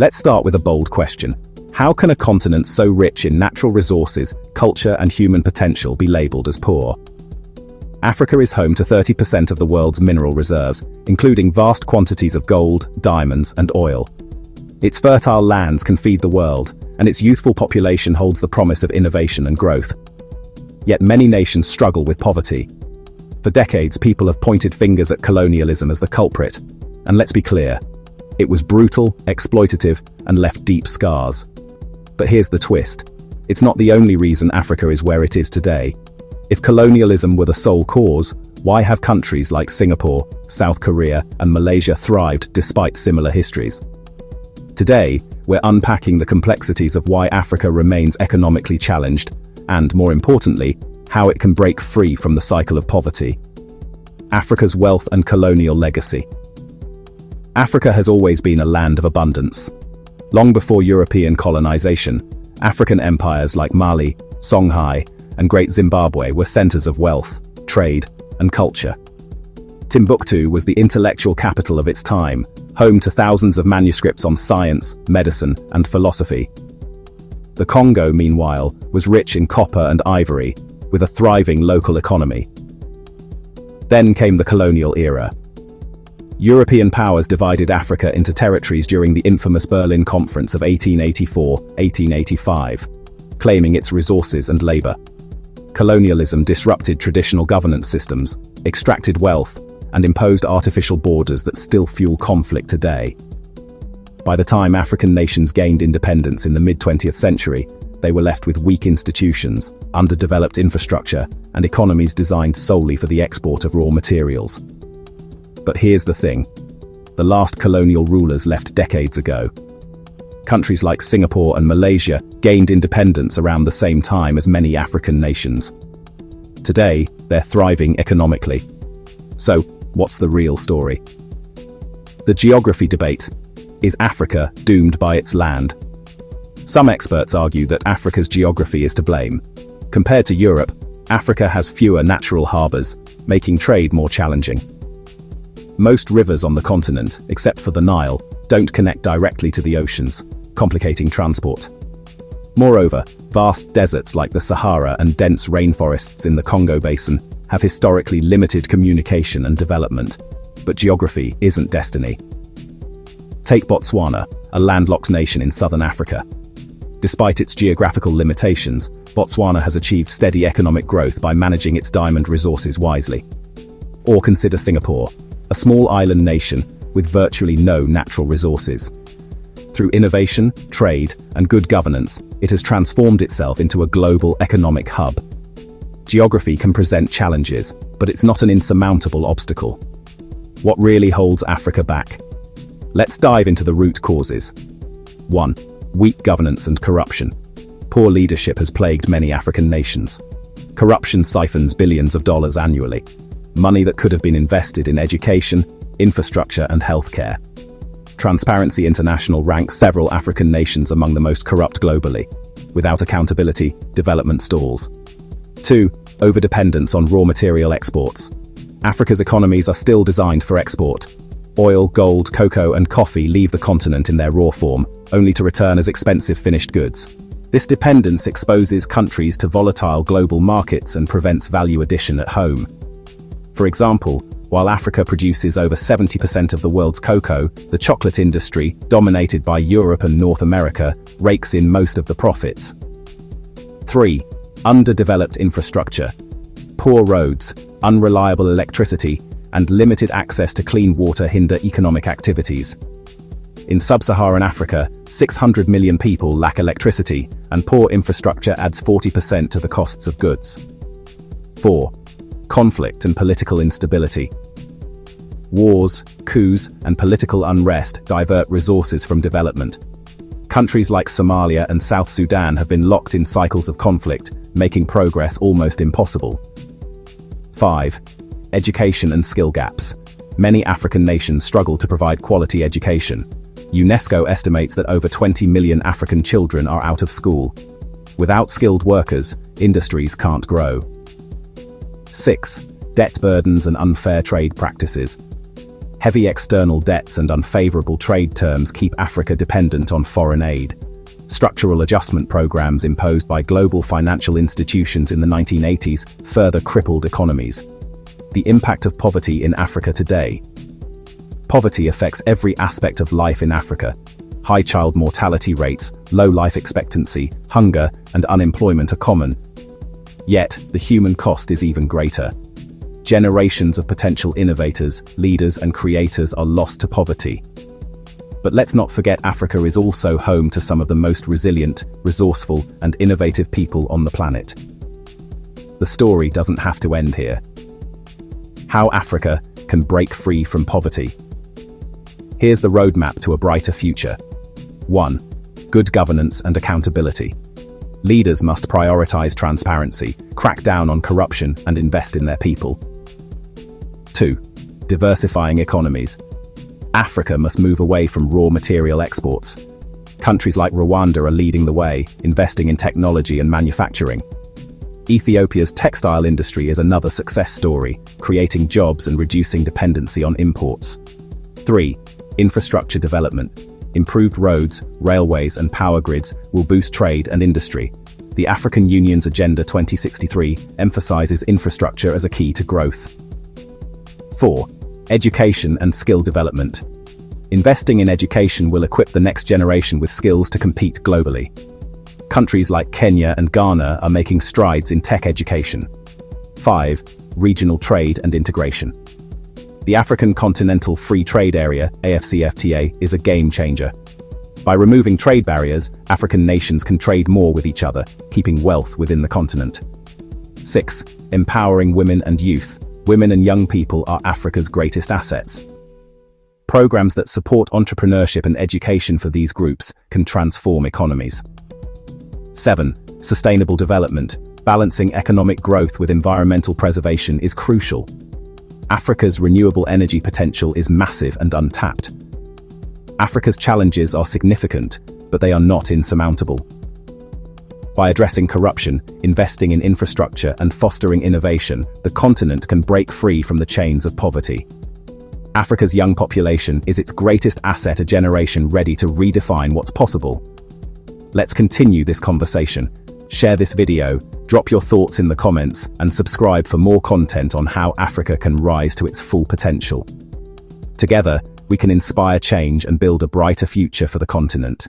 Let's start with a bold question. How can a continent so rich in natural resources, culture, and human potential be labeled as poor? Africa is home to 30% of the world's mineral reserves, including vast quantities of gold, diamonds, and oil. Its fertile lands can feed the world, and its youthful population holds the promise of innovation and growth. Yet many nations struggle with poverty. For decades, people have pointed fingers at colonialism as the culprit. And let's be clear, it was brutal, exploitative, and left deep scars. But here's the twist. It's not the only reason Africa is where it is today. If colonialism were the sole cause, why have countries like Singapore, South Korea, and Malaysia thrived despite similar histories? Today, we're unpacking the complexities of why Africa remains economically challenged, and, more importantly, how it can break free from the cycle of poverty. Africa's wealth and colonial legacy. Africa has always been a land of abundance. Long before European colonization, African empires like Mali, Songhai, and Great Zimbabwe were centers of wealth, trade, and culture. Timbuktu was the intellectual capital of its time, home to thousands of manuscripts on science, medicine, and philosophy. The Congo, meanwhile, was rich in copper and ivory, with a thriving local economy. Then came the colonial era. European powers divided Africa into territories during the infamous Berlin Conference of 1884-1885, claiming its resources and labor. Colonialism disrupted traditional governance systems, extracted wealth, and imposed artificial borders that still fuel conflict today. By the time African nations gained independence in the mid-20th century, they were left with weak institutions, underdeveloped infrastructure, and economies designed solely for the export of raw materials. But here's the thing. The last colonial rulers left decades ago. Countries like Singapore and Malaysia gained independence around the same time as many African nations. Today, they're thriving economically. So, what's the real story? The geography debate. Is Africa doomed by its land? Some experts argue that Africa's geography is to blame. Compared to Europe, Africa has fewer natural harbors, making trade more challenging. Most rivers on the continent, except for the Nile, don't connect directly to the oceans, complicating transport. Moreover, vast deserts like the Sahara and dense rainforests in the Congo Basin have historically limited communication and development, but geography isn't destiny. Take Botswana, a landlocked nation in southern Africa. Despite its geographical limitations, Botswana has achieved steady economic growth by managing its diamond resources wisely. Or consider Singapore, a small island nation with virtually no natural resources. Through innovation, trade, and good governance, it has transformed itself into a global economic hub. Geography can present challenges, but it's not an insurmountable obstacle. What really holds Africa back? Let's dive into the root causes. 1. Weak governance and corruption. Poor leadership has plagued many African nations. Corruption siphons billions of dollars annually, money that could have been invested in education, infrastructure, and healthcare. Transparency International ranks several African nations among the most corrupt globally. Without accountability, development stalls. 2. Overdependence on raw material exports. Africa's economies are still designed for export. Oil, gold, cocoa, and coffee leave the continent in their raw form, only to return as expensive finished goods. This dependence exposes countries to volatile global markets and prevents value addition at home. For example, while Africa produces over 70% of the world's cocoa, the chocolate industry, dominated by Europe and North America, rakes in most of the profits. 3. Underdeveloped infrastructure. Poor roads, unreliable electricity, and limited access to clean water hinder economic activities. In sub-Saharan Africa, 600 million people lack electricity, and poor infrastructure adds 40% to the costs of goods. 4. Conflict and political instability. Wars, coups, and political unrest divert resources from development. Countries like Somalia and South Sudan have been locked in cycles of conflict, making progress almost impossible. 5. Education and skill gaps. Many African nations struggle to provide quality education. UNESCO estimates that over 20 million African children are out of school. Without skilled workers, industries can't grow. 6. Debt burdens and unfair trade practices. Heavy external debts and unfavorable trade terms keep Africa dependent on foreign aid. Structural adjustment programs imposed by global financial institutions in the 1980s further crippled economies. The impact of poverty in Africa today. Poverty affects every aspect of life in Africa. High child mortality rates, low life expectancy, hunger, and unemployment are common. Yet, the human cost is even greater. Generations of potential innovators, leaders, and creators are lost to poverty. But let's not forget Africa is also home to some of the most resilient, resourceful, and innovative people on the planet. The story doesn't have to end here. How Africa can break free from poverty. Here's the roadmap to a brighter future. 1. Good governance and accountability. Leaders must prioritize transparency, crack down on corruption, and invest in their people. 2. Diversifying economies. Africa must move away from raw material exports. Countries like Rwanda are leading the way, investing in technology and manufacturing. Ethiopia's textile industry is another success story, creating jobs and reducing dependency on imports. 3. Infrastructure development. Improved roads, railways, and power grids will boost trade and industry. The African Union's Agenda 2063 emphasizes infrastructure as a key to growth. 4. Education and skill development. Investing in education will equip the next generation with skills to compete globally. Countries like Kenya and Ghana are making strides in tech education. 5. Regional trade and integration. The African Continental Free Trade Area, AfCFTA, is a game changer. By removing trade barriers, African nations can trade more with each other, keeping wealth within the continent. 6. Empowering women and youth. Women and young people are Africa's greatest assets. Programs that support entrepreneurship and education for these groups can transform economies. 7. Sustainable development. Balancing economic growth with environmental preservation is crucial. Africa's renewable energy potential is massive and untapped. Africa's challenges are significant, but they are not insurmountable. By addressing corruption, investing in infrastructure, and fostering innovation, the continent can break free from the chains of poverty. Africa's young population is its greatest asset, a generation ready to redefine what's possible. Let's continue this conversation. Share this video, drop your thoughts in the comments, and subscribe for more content on how Africa can rise to its full potential. Together, we can inspire change and build a brighter future for the continent.